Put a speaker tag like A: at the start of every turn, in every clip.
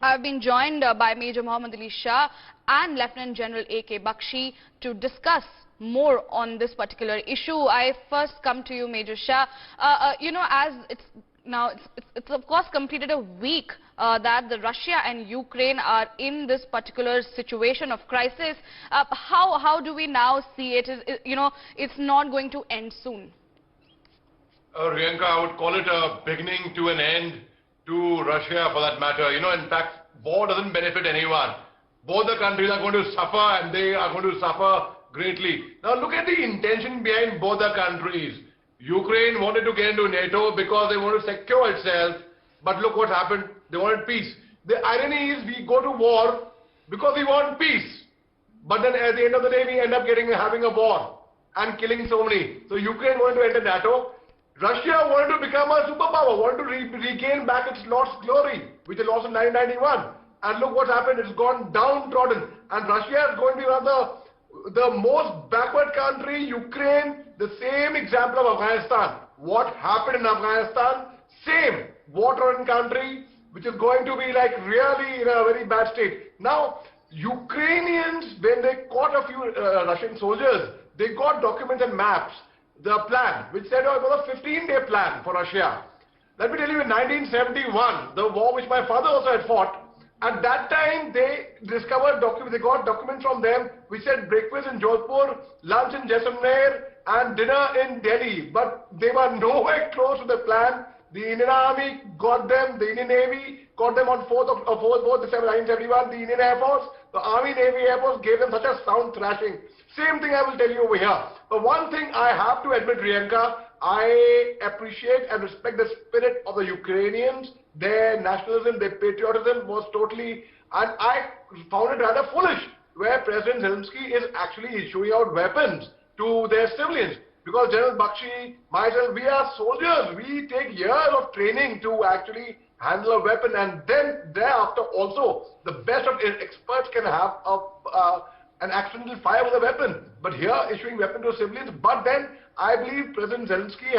A: I've been joined by Major Mohommed Shah and Lieutenant General A.K. Bakshi to discuss more on this particular issue. I first come to you, Major Shah. As it's of course completed a week that the Russia and Ukraine are in this particular situation of crisis. How do we now see it? It's not going to end soon.
B: Riyanka, I would call it a beginning to an end to Russia, for that matter. In fact, war doesn't benefit anyone. Both the countries are going to suffer, and they are going to suffer greatly. Now look at the intention behind both the countries. Ukraine wanted to get into NATO because they want to secure itself, but look what happened. They wanted peace. The irony is we go to war because we want peace, but then at the end of the day we end up having a war and killing so many. So Ukraine wanted to enter NATO. Russia wanted to become a superpower, wanted to regain back its lost glory, which it lost in 1991. And look what happened, it's gone downtrodden. And Russia is going to be one of the most backward country. Ukraine, the same example of Afghanistan. What happened in Afghanistan? Same war-torn country, which is going to be like really in a very bad state. Now, Ukrainians, when they caught a few Russian soldiers, they got documents and maps. The plan, which said it was a 15-day plan for Russia. Let me tell you, in 1971, the war which my father also had fought, at that time they discovered documents, they got documents from them which said breakfast in Jodhpur, lunch in Jaisalmer and dinner in Delhi. But they were nowhere close to the plan. The Indian Army got them, the Indian Navy got them on 4th December 1971, the Indian Air Force, the Army Navy Air Force gave them such a sound thrashing. Same thing I will tell you over here. But one thing I have to admit, Riyanka, I appreciate and respect the spirit of the Ukrainians. Their nationalism, their patriotism was totally, and I found it rather foolish, where President Zelensky is actually issuing out weapons to their civilians. Because General Bakshi, myself, we are soldiers. We take years of training to actually handle a weapon, and then thereafter also the best of experts can have an accidental fire with a weapon. But here issuing weapon to civilians. But then I believe President Zelensky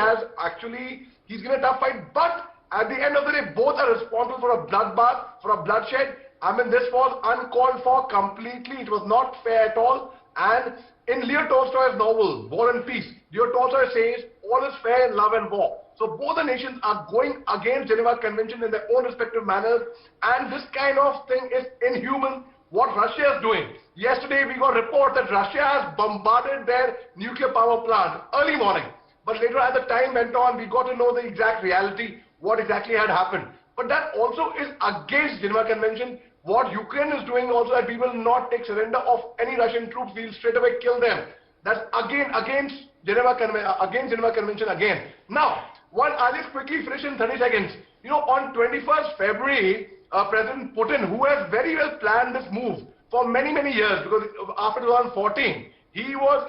B: he's given a tough fight. But at the end of the day, both are responsible for a bloodbath, for a bloodshed. I mean, this was uncalled for completely. It was not fair at all. And in Leo Tolstoy's novel, War and Peace, Leo Tolstoy says, all is fair in love and war. So both the nations are going against Geneva Convention in their own respective manners. And this kind of thing is inhuman. What Russia is doing. Yesterday we got a report that Russia has bombarded their nuclear power plant early morning. But later as the time went on, we got to know the exact reality, what exactly had happened. But that also is against Geneva Convention. What Ukraine is doing also, that we will not take surrender of any Russian troops, we will straight away kill them. That's again against Geneva Convention again. Now, I'll just quickly finish in 30 seconds. On 21st February, President Putin, who has very well planned this move for many years, because after 2014, he was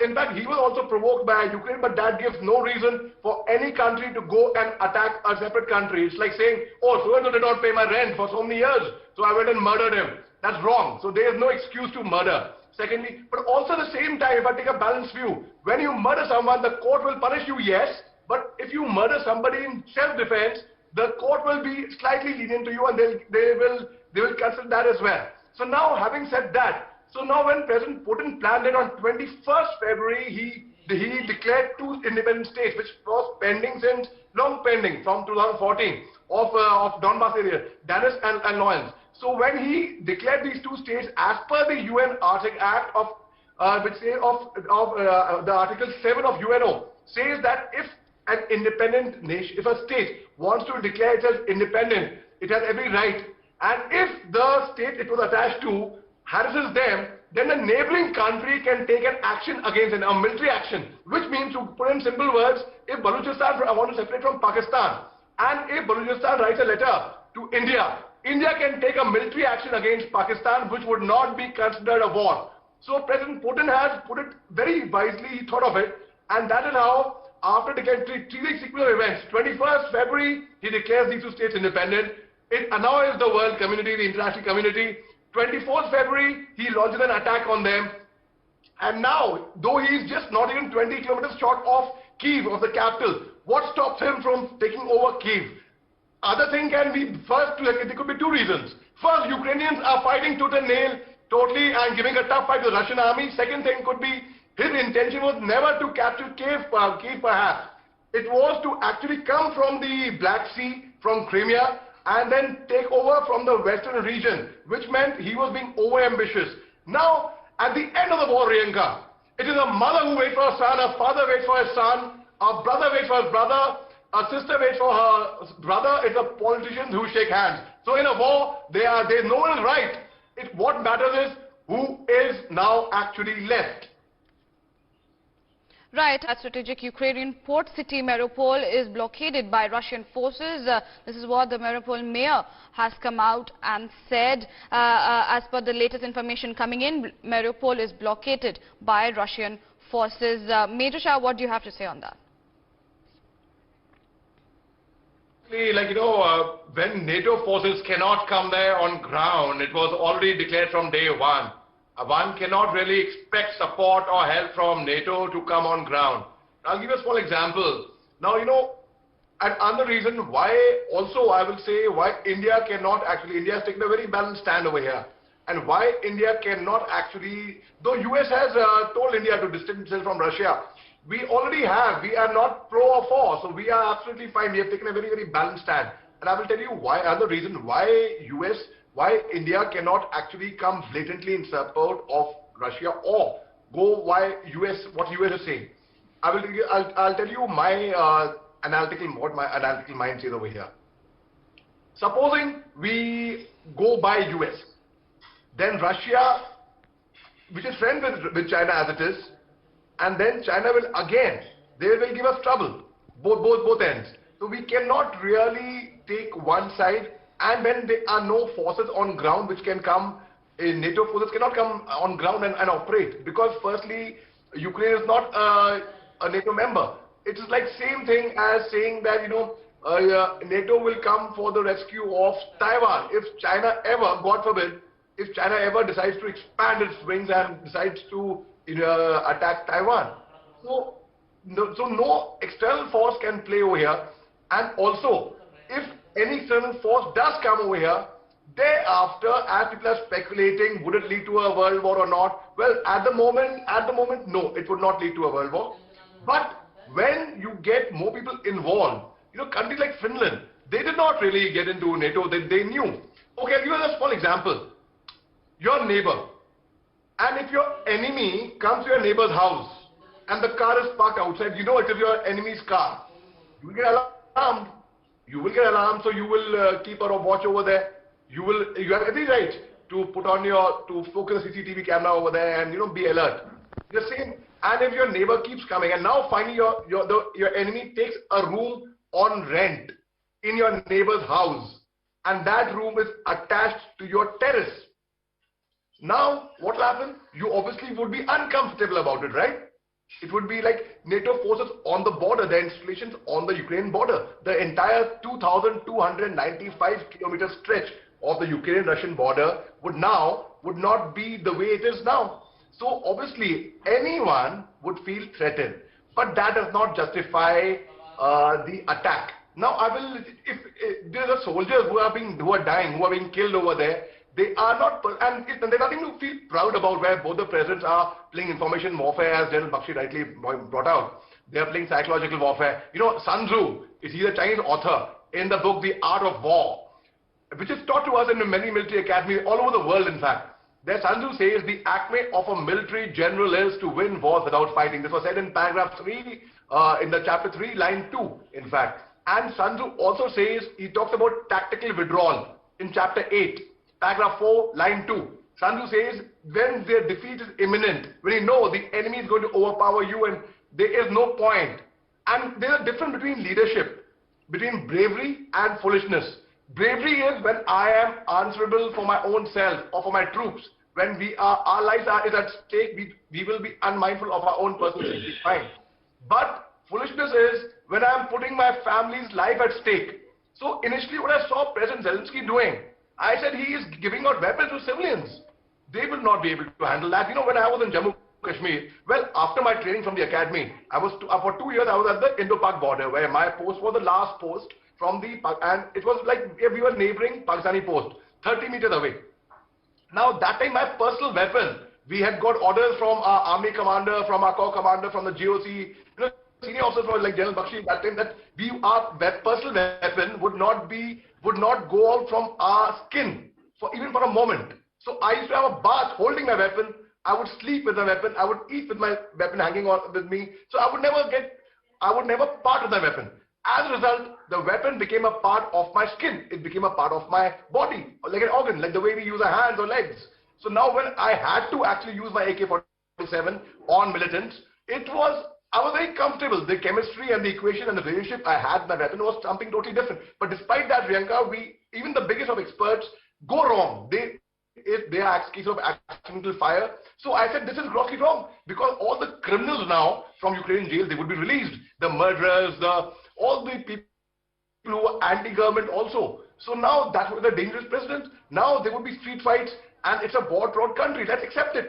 B: also provoked by Ukraine, but that gives no reason for any country to go and attack a separate country. It's like saying, oh, so-and-so did not pay my rent for so many years, so I went and murdered him. That's wrong. So there is no excuse to murder. Secondly, but also at the same time, if I take a balanced view, when you murder someone, the court will punish you, yes, but if you murder somebody in self-defense, the court will be slightly lenient to you, and they will consider that as well. So now, having said that, so now when President Putin planned it on 21st February, he declared two independent states, which was long pending from 2014 of Donbas area, Donetsk and Luhansk. So when he declared these two states, as per the UN Arctic Act the Article 7 of UNO, says that if an independent nation, if a state wants to declare itself independent, it has every right. And if the state it was attached to harasses them, then the neighboring country can take an action against a military action. Which means, to put in simple words, if Balochistan wants to separate from Pakistan, and if Balochistan writes a letter to India, India can take a military action against Pakistan, which would not be considered a war. So President Putin has put it very wisely, he thought of it, and that is how, after declaring 3 weeks sequence of events, 21st February, he declares these two states independent. It annoys the world community, the international community. 24th February, he launches an attack on them. And now, though he is just not even 20 kilometers short of Kyiv, of the capital, what stops him from taking over Kyiv? Other thing can be, first, there could be two reasons. First, Ukrainians are fighting tooth and nail, totally, and giving a tough fight to the Russian army. Second thing could be, his intention was never to capture Kiev perhaps. It was to actually come from the Black Sea, from Crimea, and then take over from the western region, which meant he was being over-ambitious. Now, at the end of the war, Priyanka, it is a mother who waits for her son, a father waits for his son, a brother waits for his brother, a sister waits for her brother. It's the politicians who shake hands. So in a war, there's no one is right. What matters is who is now actually left.
A: Right, a strategic Ukrainian port city Mariupol is blockaded by Russian forces. This is what the Mariupol mayor has come out and said. As per the latest information coming in, Mariupol is blockaded by Russian forces. Major Shah, what do you have to say on that?
B: Like, when NATO forces cannot come there on ground, it was already declared from day one. One cannot really expect support or help from NATO to come on ground. I'll give you a small example. Now, and another reason why also I will say why India cannot actually, India has taken a very balanced stand over here. And why India cannot actually, though US has told India to distance itself from Russia, we already have, we are not pro or for, so we are absolutely fine. We have taken a very, very balanced stand. And I will tell you why, another reason why India cannot actually come blatantly in support of Russia or go what US is saying. I'll tell you my what my analytical mind says over here. Supposing we go by US, then Russia, which is friend with China as it is, and then China will again, they will give us trouble, both ends. So we cannot really take one side. And when there are no forces on ground which can come, NATO forces cannot come on ground and operate. Because firstly, Ukraine is not a NATO member. It is like same thing as saying that, NATO will come for the rescue of Taiwan. If China ever, God forbid, if China ever decides to expand its wings and decides to attack Taiwan. So no external force can play over here. And also, if any external force does come over here, thereafter, as people are speculating, would it lead to a world war or not? Well, at the moment, no, it would not lead to a world war. But when you get more people involved, countries like Finland, they did not really get into NATO. They knew. Okay, I'll give you a small example. Your neighbor, and if your enemy comes to your neighbor's house and the car is parked outside, it is your enemy's car. You will get alarmed. You will get alarmed, so you will keep a watch over there. You have every right to to focus the CCTV camera over there and be alert. The same, and if your neighbor keeps coming, and now finally your enemy takes a room on rent in your neighbor's house, and that room is attached to your terrace. Now, what will happen? You obviously would be uncomfortable about it, right? It would be like NATO forces on the border, the installations on the Ukraine border. The entire 2,295 kilometer stretch of the Ukrainian-Russian border would not be the way it is now. So obviously anyone would feel threatened, but that does not justify the attack. Now if there are soldiers who are dying, who are being killed over there, they are not, and there's nothing to feel proud about where both the presidents are playing information warfare, as General Bakshi rightly brought out. They are playing psychological warfare. Sun Tzu is a Chinese author in the book The Art of War, which is taught to us in many military academies all over the world, in fact. There Sun Tzu says the acme of a military general is to win wars without fighting. This was said in paragraph 3, in the chapter 3, line 2, in fact. And Sun Tzu also says, he talks about tactical withdrawal in chapter 8. Paragraph 4, line 2. Sun Tzu says, when their defeat is imminent, when you know the enemy is going to overpower you and there is no point. And there's a difference between leadership, between bravery and foolishness. Bravery is when I am answerable for my own self or for my troops. When our lives is at stake, we will be unmindful of our own personal safety. Fine. But foolishness is when I am putting my family's life at stake. So initially what I saw President Zelensky doing, I said he is giving out weapons to civilians. They will not be able to handle that. When I was in Jammu Kashmir, well, after my training from the academy, I was for 2 years I was at the Indo-Pak border, where my post was the last post from and it was like we were neighboring Pakistani post. 30 meters away. Now that time my personal weapon, we had got orders from our army commander, from our corps commander, from the GOC, senior officers from like General Bakshi that time, that our personal weapon would not go out from our skin for even for a moment. So I used to have a bath holding my weapon. I would sleep with my weapon. I would eat with my weapon hanging on with me. So I would never part with my weapon. As a result, the weapon became a part of my skin. It became a part of my body, like an organ, like the way we use our hands or legs. So now when I had to actually use my AK-47 on militants, I was very comfortable. The chemistry and the equation and the relationship I had with my weapon was something totally different. But despite that, Priyanka, even the biggest of experts go wrong. They are cases of accidental fire. So I said this is grossly wrong, because all the criminals now from Ukrainian jail, they would be released. The murderers, all the people who were anti-government also. So now that was a dangerous precedent. Now there would be street fights, and it's a war-torn country. Let's accept it.